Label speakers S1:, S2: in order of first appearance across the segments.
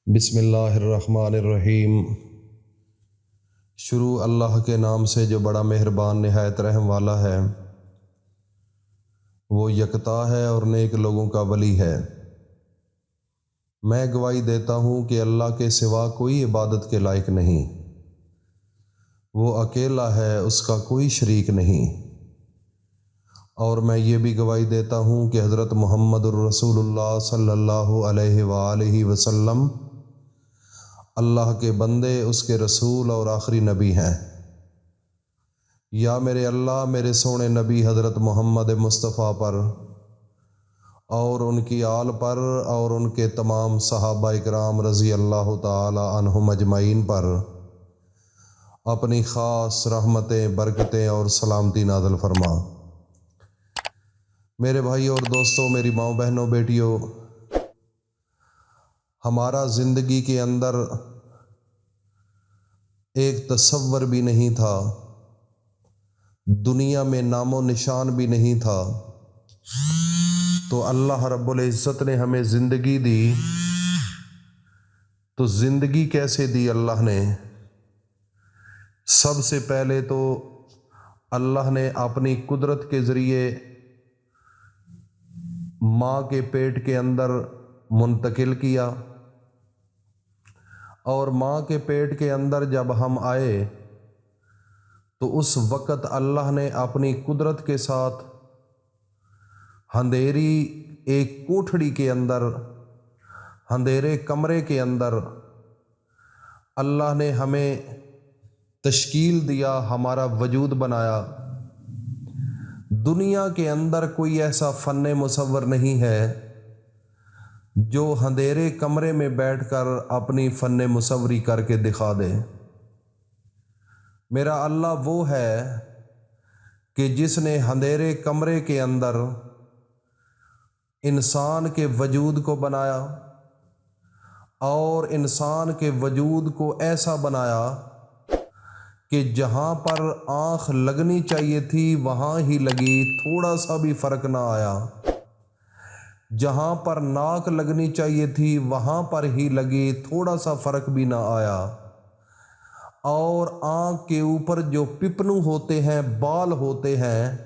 S1: بسم اللہ الرحمن الرحیم۔ شروع اللہ کے نام سے جو بڑا مہربان نہایت رحم والا ہے۔ وہ یکتا ہے اور نیک لوگوں کا ولی ہے۔ میں گواہی دیتا ہوں کہ اللہ کے سوا کوئی عبادت کے لائق نہیں۔ وہ اکیلا ہے، اس کا کوئی شریک نہیں۔ اور میں یہ بھی گواہی دیتا ہوں کہ حضرت محمد الرسول اللہ صلی اللہ علیہ وآلہ وسلم اللہ کے بندے، اس کے رسول اور آخری نبی ہیں۔ یا میرے اللہ میرے سونے نبی حضرت محمد مصطفیٰ پر اور ان کی آل پر اور ان کے تمام صحابہ اکرام رضی اللہ تعالی عنہم اجمعین پر اپنی خاص رحمتیں، برکتیں اور سلامتی نازل فرما۔ میرے بھائیوں اور دوستوں، میری ماؤں، بہنوں، بیٹیوں، ہمارا زندگی کے اندر ایک تصور بھی نہیں تھا، دنیا میں نام و نشان بھی نہیں تھا، تو اللہ رب العزت نے ہمیں زندگی دی۔ تو زندگی کیسے دی اللہ نے؟ سب سے پہلے تو اللہ نے اپنی قدرت کے ذریعے ماں کے پیٹ کے اندر منتقل کیا، اور ماں کے پیٹ کے اندر جب ہم آئے تو اس وقت اللہ نے اپنی قدرت کے ساتھ اندھیری ایک کوٹھڑی کے اندر، اندھیرے کمرے کے اندر اللہ نے ہمیں تشکیل دیا، ہمارا وجود بنایا۔ دنیا کے اندر کوئی ایسا فن مصور نہیں ہے جو اندھیرے کمرے میں بیٹھ کر اپنی فن مصوری کر کے دکھا دے۔ میرا اللہ وہ ہے کہ جس نے اندھیرے کمرے کے اندر انسان کے وجود کو بنایا، اور انسان کے وجود کو ایسا بنایا کہ جہاں پر آنکھ لگنی چاہیے تھی وہاں ہی لگی، تھوڑا سا بھی فرق نہ آیا۔ جہاں پر ناک لگنی چاہیے تھی وہاں پر ہی لگی، تھوڑا سا فرق بھی نہ آیا۔ اور آنکھ کے اوپر جو پپنو ہوتے ہیں، بال ہوتے ہیں،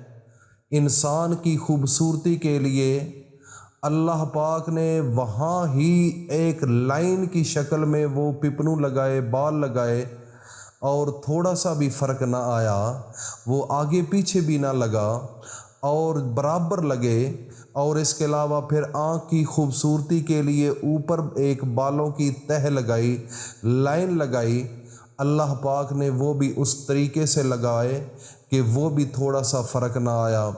S1: انسان کی خوبصورتی کے لیے اللہ پاک نے وہاں ہی ایک لائن کی شکل میں وہ پپنو لگائے، بال لگائے، اور تھوڑا سا بھی فرق نہ آیا، وہ آگے پیچھے بھی نہ لگا اور برابر لگے۔ اور اس کے علاوہ پھر آنکھ کی خوبصورتی کے لیے اوپر ایک بالوں کی تہ لگائی، لائن لگائی، اللہ پاک نے وہ بھی اس طریقے سے لگائے کہ وہ بھی تھوڑا سا فرق نہ آیا۔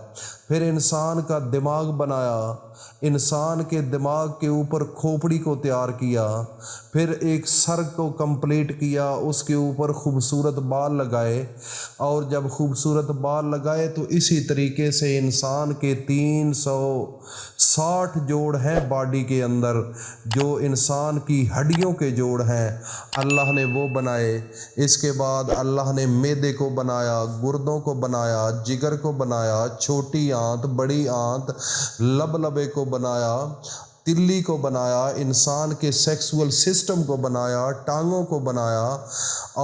S1: پھر انسان کا دماغ بنایا، انسان کے دماغ کے اوپر کھوپڑی کو تیار کیا، پھر ایک سر کو کمپلیٹ کیا، اس کے اوپر خوبصورت بال لگائے، اور جب خوبصورت بال لگائے تو اسی طریقے سے انسان کے 360 جوڑ ہیں باڈی کے اندر، جو انسان کی ہڈیوں کے جوڑ ہیں، اللہ نے وہ بنائے۔ اس کے بعد اللہ نے معدے کو بنایا، گردوں کو بنایا، جگر کو بنایا، چھوٹی آنت، بڑی آنت، لبے کو بنایا، تلی کو بنایا، انسان کے سیکسول سسٹم کو بنایا، ٹانگوں کو بنایا،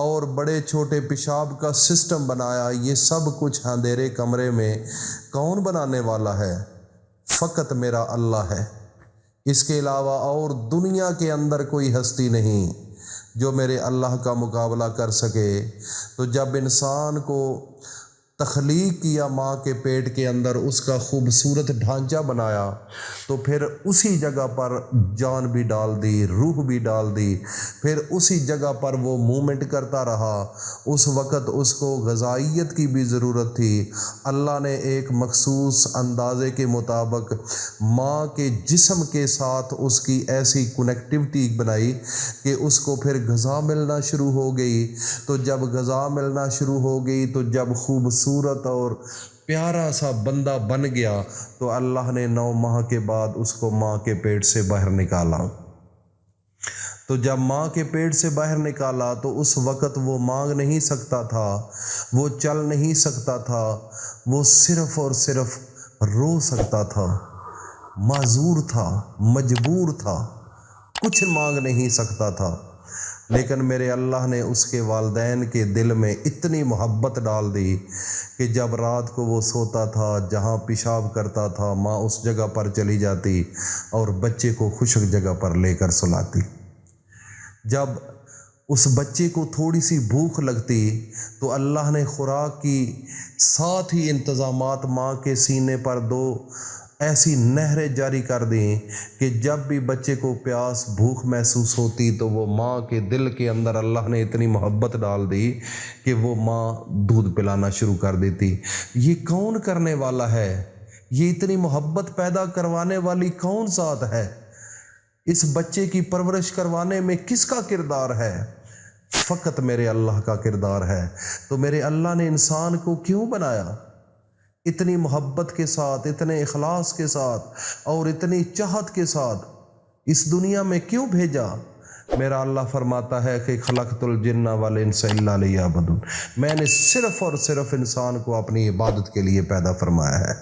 S1: اور بڑے چھوٹے پیشاب کا سسٹم بنایا۔ یہ سب کچھ اندھیرے کمرے میں کون بنانے والا ہے؟ فقط میرا اللہ ہے۔ اس کے علاوہ اور دنیا کے اندر کوئی ہستی نہیں جو میرے اللہ کا مقابلہ کر سکے۔ تو جب انسان کو تخلیق کیا ماں کے پیٹ کے اندر، اس کا خوبصورت ڈھانچہ بنایا، تو پھر اسی جگہ پر جان بھی ڈال دی، روح بھی ڈال دی، پھر اسی جگہ پر وہ مومنٹ کرتا رہا۔ اس وقت اس کو غذائیت کی بھی ضرورت تھی۔ اللہ نے ایک مخصوص اندازے کے مطابق ماں کے جسم کے ساتھ اس کی ایسی کنیکٹیوٹی بنائی کہ اس کو پھر غذا ملنا شروع ہو گئی۔ تو جب غذا ملنا شروع ہو گئی، تو جب خوبصورت اور پیارا سا بندہ بن گیا، تو اللہ نے 9 ماہ کے بعد اس کو ماں کے پیٹ سے باہر نکالا۔ تو جب ماں کے پیٹ سے باہر نکالا تو اس وقت وہ مانگ نہیں سکتا تھا، وہ چل نہیں سکتا تھا، وہ صرف اور صرف رو سکتا تھا، معذور تھا، مجبور تھا۔ کچھ مانگ نہیں سکتا تھا، لیکن میرے اللہ نے اس کے والدین کے دل میں اتنی محبت ڈال دی کہ جب رات کو وہ سوتا تھا، جہاں پیشاب کرتا تھا، ماں اس جگہ پر چلی جاتی اور بچے کو خشک جگہ پر لے کر سلاتی۔ جب اس بچے کو تھوڑی سی بھوک لگتی تو اللہ نے خوراک کی ساتھ ہی انتظامات ماں کے سینے پر 2 ایسی نہریں جاری کر دیں کہ جب بھی بچے کو پیاس بھوک محسوس ہوتی تو وہ ماں کے دل کے اندر اللہ نے اتنی محبت ڈال دی کہ وہ ماں دودھ پلانا شروع کر دیتی۔ یہ کون کرنے والا ہے؟ یہ اتنی محبت پیدا کروانے والی کون ذات ہے؟ اس بچے کی پرورش کروانے میں کس کا کردار ہے؟ فقط میرے اللہ کا کردار ہے۔ تو میرے اللہ نے انسان کو کیوں بنایا؟ اتنی محبت کے ساتھ، اتنے اخلاص کے ساتھ اور اتنی چاہت کے ساتھ اس دنیا میں کیوں بھیجا؟ میرا اللہ فرماتا ہے کہ خلقت الجن والانس الا لیعبدون، میں نے صرف اور صرف انسان کو اپنی عبادت کے لیے پیدا فرمایا ہے۔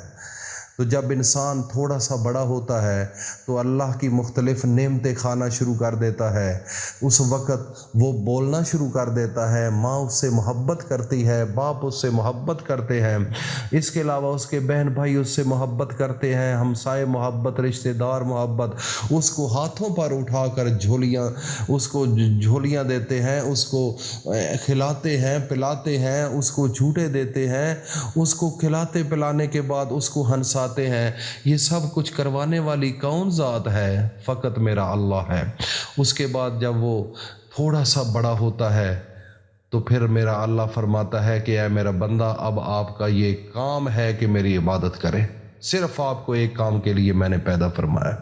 S1: تو جب انسان تھوڑا سا بڑا ہوتا ہے تو اللہ کی مختلف نعمتیں کھانا شروع کر دیتا ہے، اس وقت وہ بولنا شروع کر دیتا ہے، ماں اس سے محبت کرتی ہے، باپ اس سے محبت کرتے ہیں، اس کے علاوہ اس کے بہن بھائی اس سے محبت کرتے ہیں، ہمسائے محبت، رشتہ دار محبت، اس کو ہاتھوں پر اٹھا کر جھولیاں دیتے ہیں، اس کو کھلاتے ہیں، پلاتے ہیں، اس کو جھوٹے دیتے ہیں، اس کو کھلاتے پلانے کے بعد اس کو ہنساتے ہیں۔ یہ سب کچھ کروانے والی کون ذات ہے؟ فقط میرا اللہ ہے۔ اس کے بعد جب وہ تھوڑا سا بڑا ہوتا ہے تو پھر میرا اللہ فرماتا ہے کہ اے میرا بندہ، اب آپ کا یہ کام ہے کہ میری عبادت کریں، صرف آپ کو ایک کام کے لیے میں نے پیدا فرمایا۔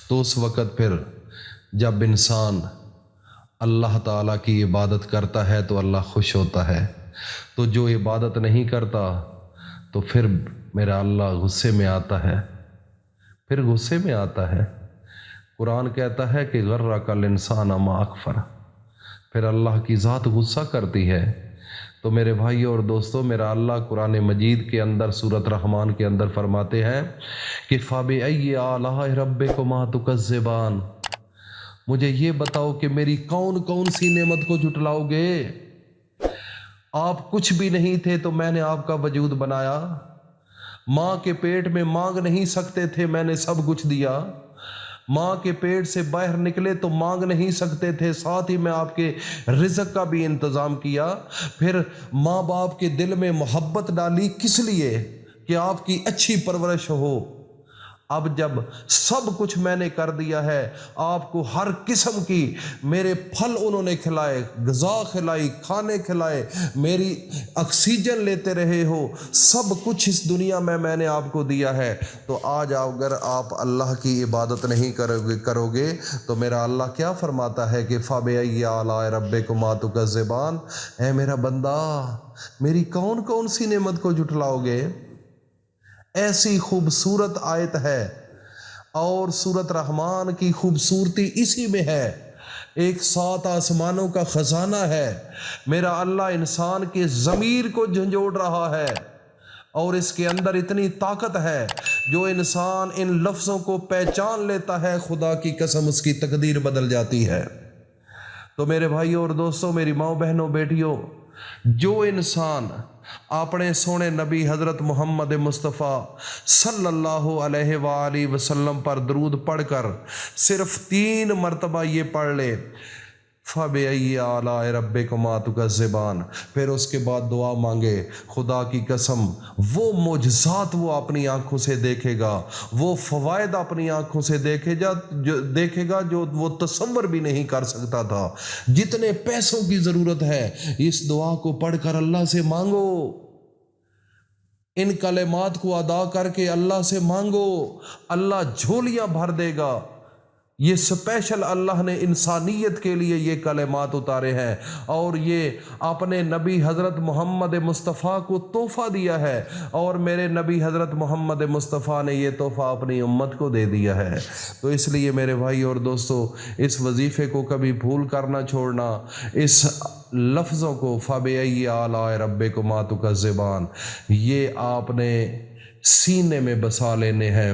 S1: تو اس وقت پھر جب انسان اللہ تعالیٰ کی عبادت کرتا ہے تو اللہ خوش ہوتا ہے، تو جو عبادت نہیں کرتا تو پھر میرا اللہ غصے میں آتا ہے، پھر غصے میں آتا ہے۔ قرآن کہتا ہے کہ غرک الانسان ما اکفر، پھر اللہ کی ذات غصہ کرتی ہے۔ تو میرے بھائی اور دوستو، میرا اللہ قرآن مجید کے اندر سورۃ رحمان کے اندر فرماتے ہیں کہ فَبِأَيِّ آلَاءِ رَبِّكُمَا تُكَذِّبَانِ، مجھے یہ بتاؤ کہ میری کون کون سی نعمت کو جھٹلاؤ گے؟ آپ کچھ بھی نہیں تھے تو میں نے آپ کا وجود بنایا، ماں کے پیٹ میں مانگ نہیں سکتے تھے، میں نے سب کچھ دیا، ماں کے پیٹ سے باہر نکلے تو مانگ نہیں سکتے تھے، ساتھ ہی میں آپ کے رزق کا بھی انتظام کیا، پھر ماں باپ کے دل میں محبت ڈالی، کس لیے؟ کہ آپ کی اچھی پرورش ہو۔ اب جب سب کچھ میں نے کر دیا ہے، آپ کو ہر قسم کی میرے پھل انہوں نے کھلائے، غذا کھلائی، کھانے کھلائے، میری آکسیجن لیتے رہے ہو، سب کچھ اس دنیا میں نے آپ کو دیا ہے، تو آج اگر آپ اللہ کی عبادت نہیں کرو گے تو میرا اللہ کیا فرماتا ہے کہ فَبِأَيِّ آلَاءِ رَبِّكُمَا تُكَذِّبَانِ، اے میرا بندہ، میری کون کون سی نعمت کو جھٹلاؤ گے؟ ایسی خوبصورت آیت ہے، اور سورۃ رحمان کی خوبصورتی اسی میں ہے، ایک 7 آسمانوں کا خزانہ ہے۔ میرا اللہ انسان کے ضمیر کو جھنجھوڑ رہا ہے، اور اس کے اندر اتنی طاقت ہے، جو انسان ان لفظوں کو پہچان لیتا ہے، خدا کی قسم اس کی تقدیر بدل جاتی ہے۔ تو میرے بھائیوں اور دوستوں، میری ماں بہنوں بیٹیوں، جو انسان اپنے سونے نبی حضرت محمد مصطفیٰ صلی اللہ علیہ وآلہ وسلم پر درود پڑھ کر صرف 3 مرتبہ یہ پڑھ لے فَبِأَيِّ آلَاءِ رَبِّكُمَا تُكَذِّبَانِ، پھر اس کے بعد دعا مانگے، خدا کی قسم وہ معجزات وہ اپنی آنکھوں سے دیکھے گا، وہ فوائد اپنی آنکھوں سے دیکھے گا جو وہ تصور بھی نہیں کر سکتا تھا۔ جتنے پیسوں کی ضرورت ہے، اس دعا کو پڑھ کر اللہ سے مانگو، ان کلمات کو ادا کر کے اللہ سے مانگو، اللہ جھولیاں بھر دے گا۔ یہ سپیشل اللہ نے انسانیت کے لیے یہ کلمات اتارے ہیں، اور یہ اپنے نبی حضرت محمد مصطفیٰ کو تحفہ دیا ہے، اور میرے نبی حضرت محمد مصطفیٰ نے یہ تحفہ اپنی امت کو دے دیا ہے۔ تو اس لیے میرے بھائی اور دوستو، اس وظیفے کو کبھی بھول کر نہ چھوڑنا، اس لفظوں کو فَبِأَيِّ آلَاءِ رَبِّكُمَا تُكَذِّبَانِ یہ آپ نے سینے میں بسا لینے ہیں۔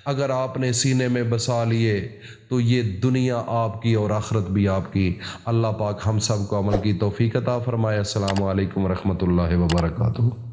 S1: اگر آپ نے سینے میں بسا لیے تو یہ دنیا آپ کی اور آخرت بھی آپ کی۔ اللہ پاک ہم سب کو عمل کی توفیق عطا فرمائے۔ السلام علیکم ورحمۃ اللہ وبرکاتہ۔